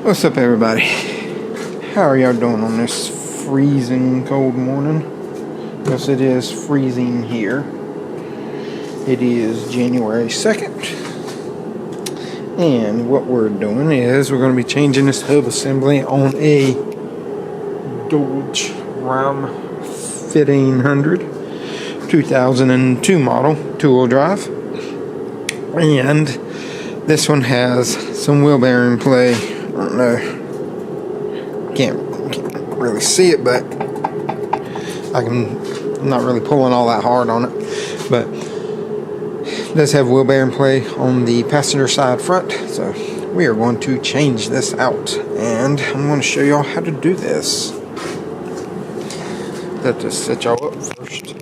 What's up, everybody? How are y'all doing on this freezing cold morning? Yes, it is freezing here. It is January 2nd. And what we're doing is we're going to be changing this hub assembly on a Dodge Ram 1500 2002 model, two-wheel drive. And this one has some wheel bearing play. I don't know, can't really see it, but I'm not really pulling all that hard on it, but it does have wheel bearing play on the passenger side front. So we are going to change this out, and I'm going to show y'all how to do this. Have to set y'all up first.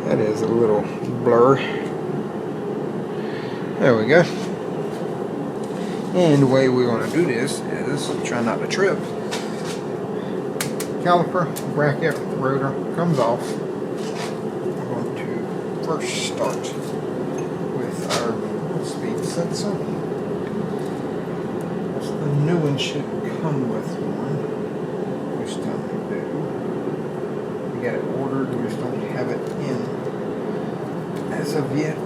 That is a little blur. There we go. And the way we want to do this is try not to trip. Caliper, bracket, rotor comes off. We're going to first start with our speed sensor. So the new one should come with one. Which time we do. We got it ordered, we just don't have it in as of yet.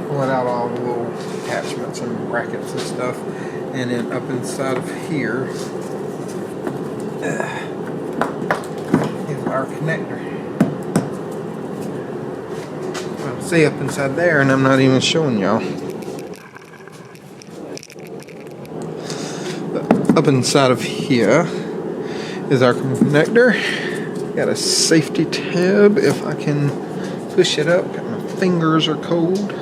Pulling out all the little attachments and brackets and stuff, and then up inside of here is our connector. I'll say up inside there, and I'm not even showing y'all. But up inside of here is our connector. Got a safety tab if I can push it up. My fingers are cold.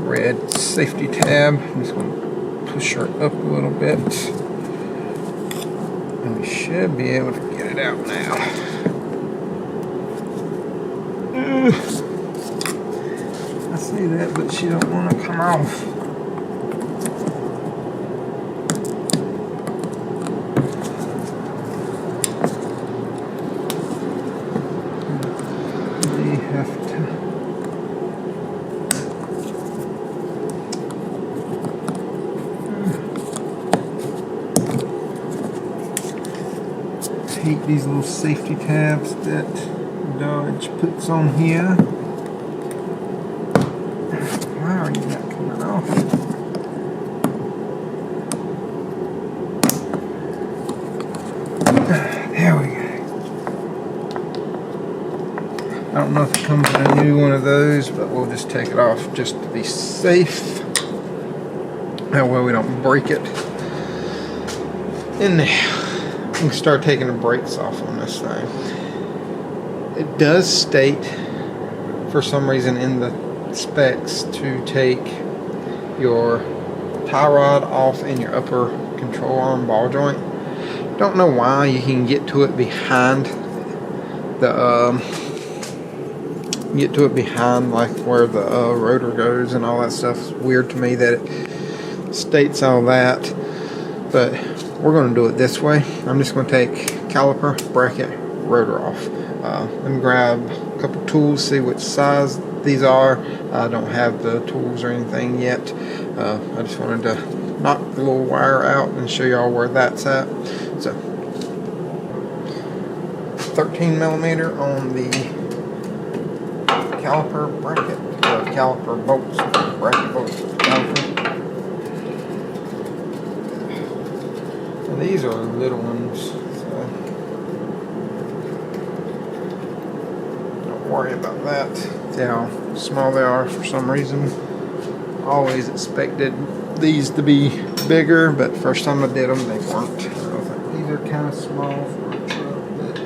Red safety tab. I'm just going to push her up a little bit, and we should be able to get it out now. I see that, but she don't want to come off. We have to hate these little safety tabs that Dodge puts on here. Why are you not coming off? There we go. I don't know if it comes with a new one of those, but we'll just take it off just to be safe. That way we don't break it. And now we can start taking the brakes off on this thing. It does state, for some reason in the specs, to take your tie rod off and your upper control arm ball joint. Don't know why. You can get to it behind the like where the rotor goes and all that stuff. It's weird to me that it states all that, but we're going to do it this way. I'm just going to take caliper, bracket, rotor off. Let me grab a couple tools, see which size these are. I don't have the tools or anything yet. I just wanted to knock the little wire out and show y'all where that's at. So 13 millimeter on the caliper bracket, caliper bolts, bracket bolts with the caliper. And these are little ones, so don't worry about that. See how small they are for some reason. Always expected these to be bigger, but first time I did them, they weren't. So I was like, these are kind of small for a truck, but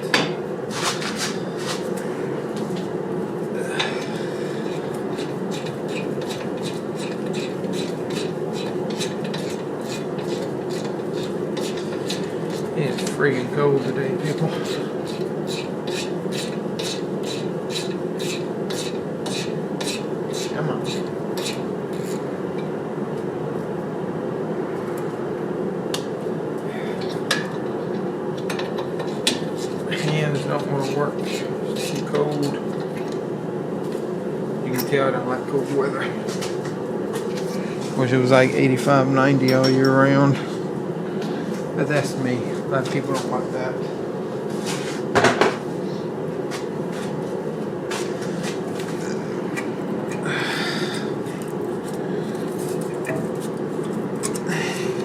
it's freaking cold today, people. Come on. Hands don't want to work. It's too cold. tell I don't like cold weather. Wish it was like 85, 90 all year round. But that's me. A lot of people don't like that.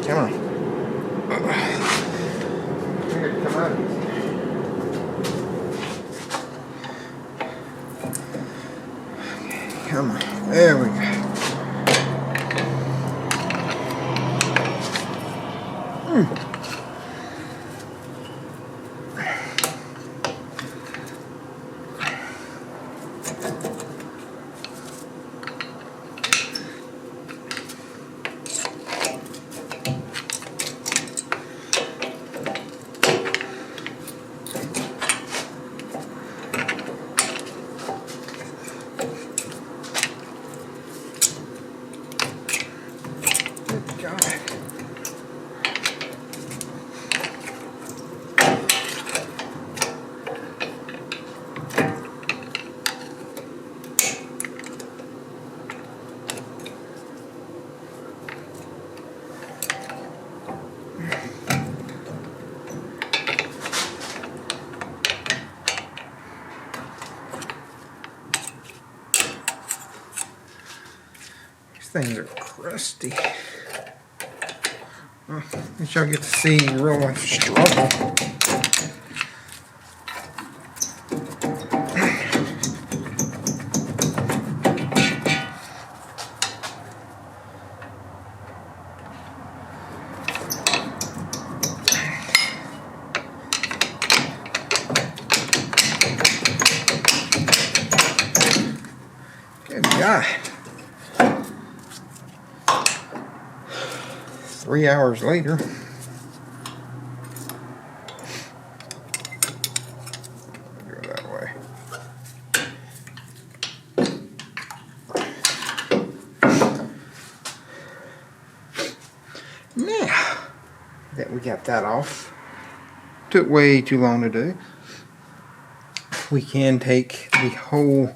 Come on. Here, come out. Come on. There we go. Things are crusty. Well, at least y'all get to see real life struggle. Good God. 3 hours later. Go that way. Now that we got that off, took way too long to do, we can take the whole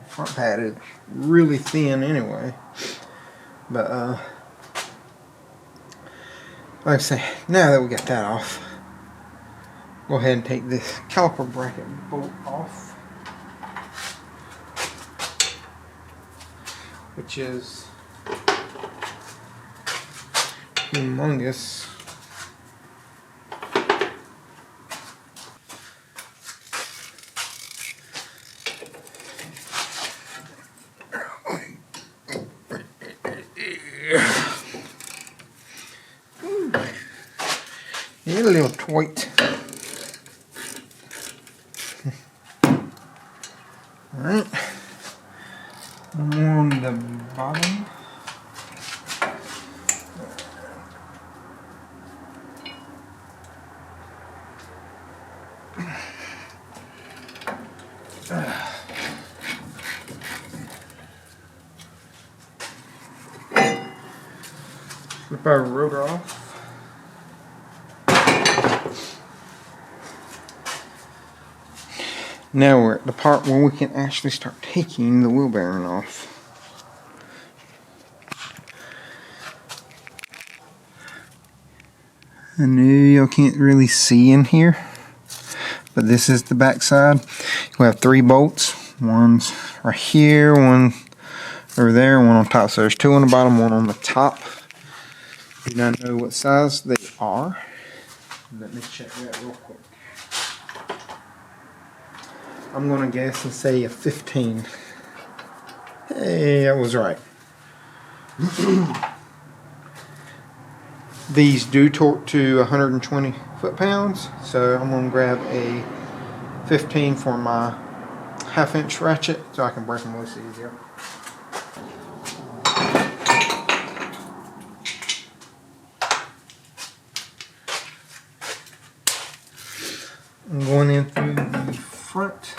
front pad is really thin anyway, but like I say, now that we got that off, go ahead and take this caliper bracket bolt off, which is humongous. Yeah, a little twit. Alright. On the bottom. Flip our rotor off. Now we're at the part where we can actually start taking the wheel bearing off. I know y'all can't really see in here, but this is the back side. We have 3 bolts. One's right here, one over there, one on top. So there's 2 on the bottom, 1 on the top. Do not know what size they are. Let me check that real quick. I'm gonna guess and say a 15. Hey, I was right. These do torque to 120 foot-pounds, so I'm gonna grab a 15 for my 1/2-inch ratchet so I can break them loose easier. I'm going in through the front.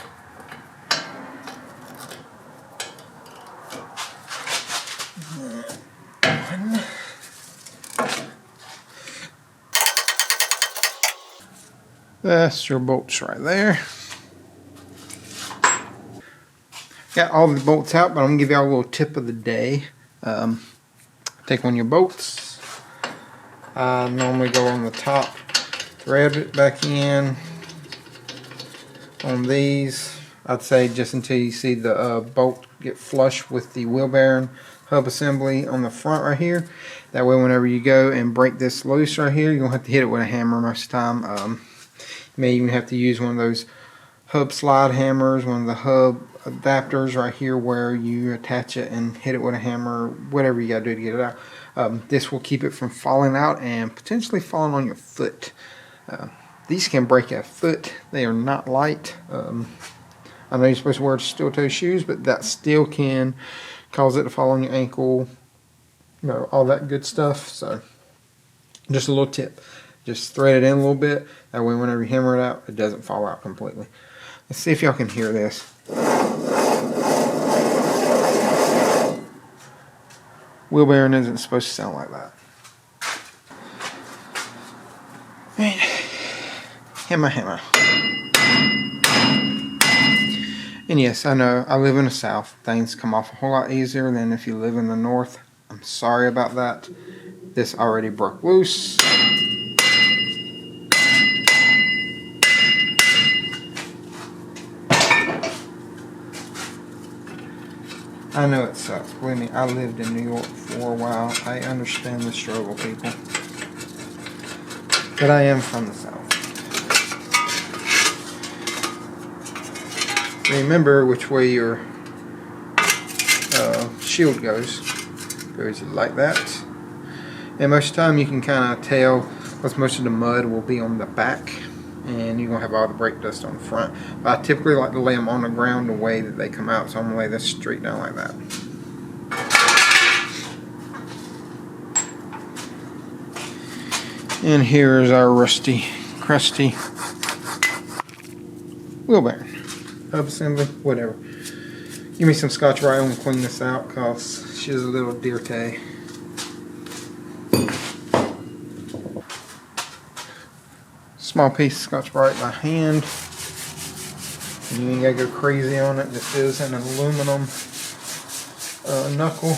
That's your bolts right there. Got all the bolts out, but I'm going to give y'all a little tip of the day. Take one of your bolts. I normally go on the top, thread it back in on these. I'd say just until you see the bolt get flush with the wheel bearing hub assembly on the front right here. That way whenever you go and break this loose right here, you're going to have to hit it with a hammer most of the time. You may even have to use one of those hub slide hammers, one of the hub adapters right here where you attach it and hit it with a hammer, whatever you got to do to get it out. This will keep it from falling out and potentially falling on your foot. These can break a foot. They are not light. I know you're supposed to wear steel toe shoes, but that still can cause it to fall on your ankle, you know, all that good stuff. So just a little tip. Just thread it in a little bit. That way whenever you hammer it out, it doesn't fall out completely. Let's see if y'all can hear this. Wheel bearing isn't supposed to sound like that. Right. Hammer, hammer. And yes, I know, I live in the South. Things come off a whole lot easier than if you live in the North. I'm sorry about that. This already broke loose. I know it sucks. Believe me, I lived in New York for a while. I understand the struggle, people. But I am from the South. Remember which way your shield goes. Goes like that. And most of the time you can kind of tell, because most of the mud will be on the back. And you're going to have all the brake dust on the front. But I typically like to lay them on the ground the way that they come out. So I'm going to lay this straight down like that. And here is our rusty, crusty wheel bearing. Hub assembly, whatever. Give me some Scotch-Brite. I'm going to clean this out because she's a little dirty. Small piece of Scotch-Brite by hand. You ain't gotta go crazy on it. This is an aluminum knuckle.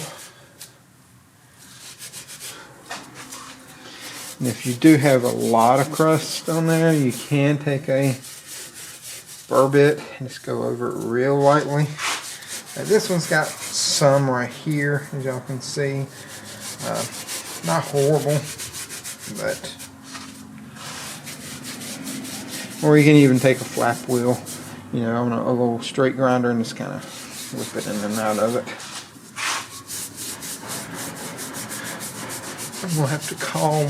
And if you do have a lot of crust on there, you can take a burr bit and just go over it real lightly. Now this one's got some right here, as y'all can see. Not horrible, but. Or you can even take a flap wheel, you know, on a little straight grinder and just kind of whip it in and out of it. I'm going to have to call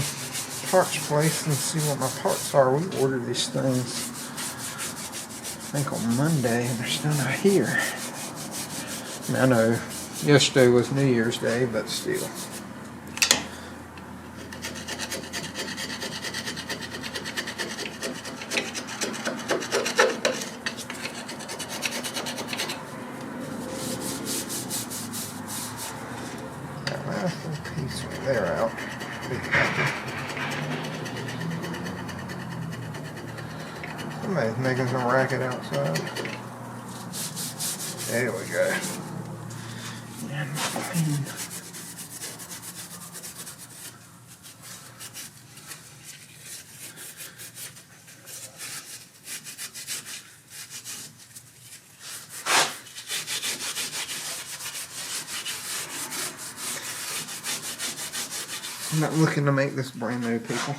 parts place and see what my parts are. We ordered these things, I think on Monday, and they're still not here. I mean, I know yesterday was New Year's Day, but still. Piece right there out. Somebody's making some racket outside. There we go. And clean. I'm not looking to make this brand new, people.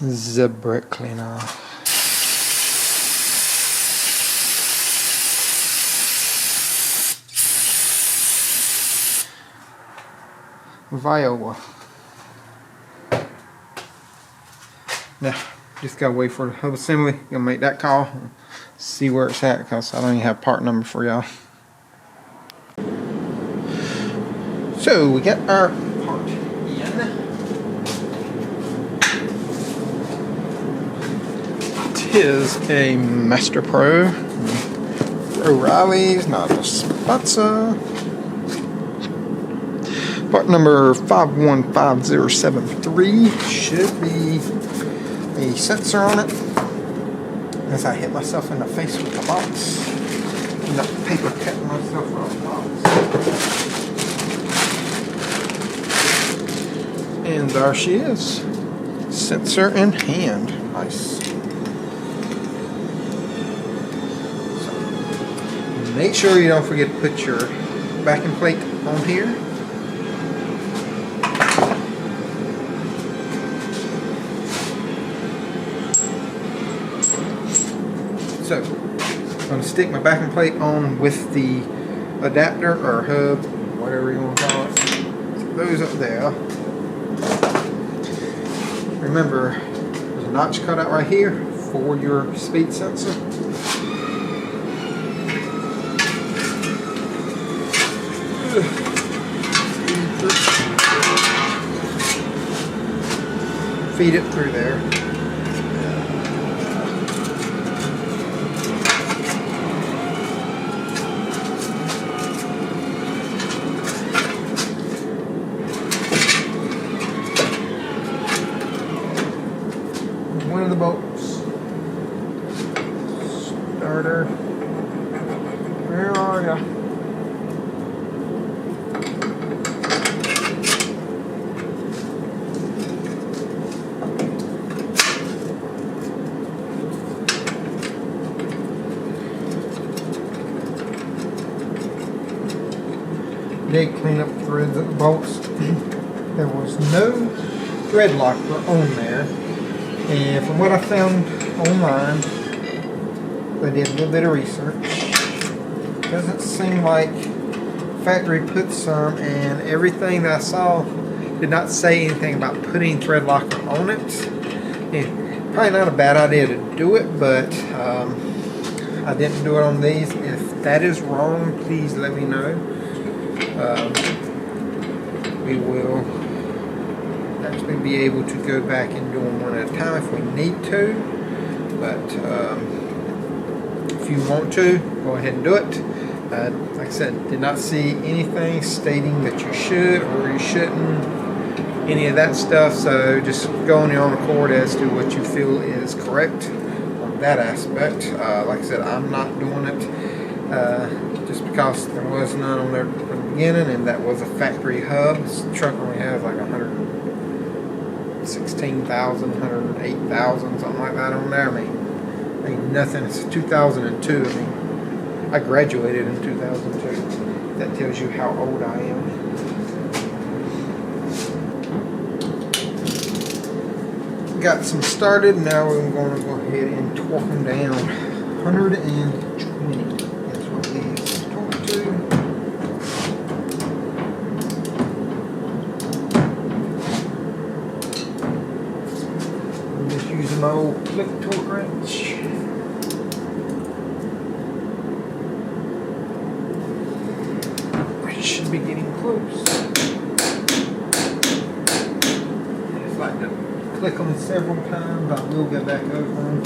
The brick cleaner. Viola. Now, just gotta wait for the hub assembly. Gonna make that call. See where it's at, because I don't even have part number for y'all. So we got our part in. It is a Master Pro. O'Reilly's, not a sponsor. Part number 515073 should be a sensor on it. as I hit myself in the face with the box. And the paper cut myself off the box. And there she is. Sensor in hand. Nice. So, make sure you don't forget to put your backing plate on here. So, I'm going to stick my backing plate on with the adapter or hub, whatever you want to call it. So those up there. Remember, there's a notch cut out right here for your speed sensor. Feed it through there. One of the bolts. Starter. Where are ya? Did clean up threads at the bolts. There was no thread locker on there, and from what I found online, I did a little bit of research. Doesn't seem like factory put some, and everything that I saw did not say anything about putting thread locker on it. And probably not a bad idea to do it, but I didn't do it on these. If that is wrong, please let me know. We will actually be able to go back and do them one at a time if we need to, but if you want to, go ahead and do it. Like I said, did not see anything stating that you should or you shouldn't, any of that stuff, so just go on your own accord as to what you feel is correct on that aspect. Like I said, I'm not doing it just because there was none on there from the beginning, and that was a factory hub. This truck only has like 116,000, 108,000, something like that on there. I mean nothing. It's 2002. I mean, I graduated in 2002. That tells you how old I am. Got some started. Now we're going to go ahead and torque them down. 120. That's what these torque to. I'm just using my old click torque wrench. Should be getting close. Just like to click them several times. I will go back over them.